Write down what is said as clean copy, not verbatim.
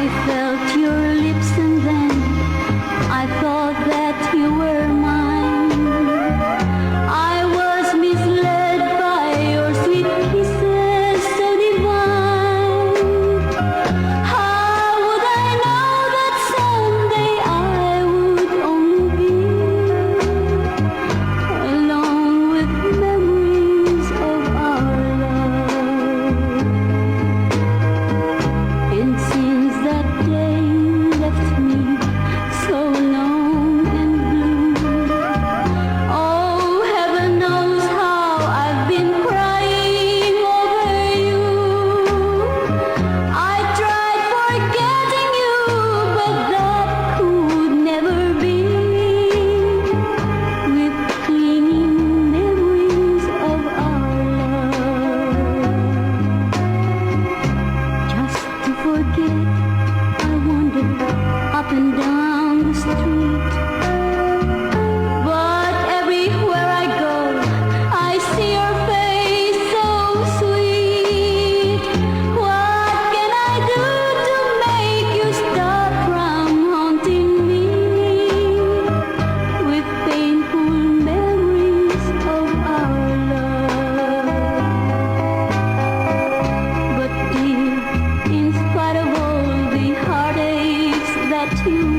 I felt your lips and then I thought that you were mine. I was misled by your sweet kisses so divine. How would I know that someday I would only be alone with memories of our love? And since that day left me so alone and blue, oh, heaven knows how I've been crying over you. I tried forgetting you, but that could never be, with clinging memories of our love. Just to forget, I wander up and down the street, but everywhere I go, I see your face so sweet. What can I do to make you stop from haunting me with painful memories of our love? But dear, in spite of all the heartaches that you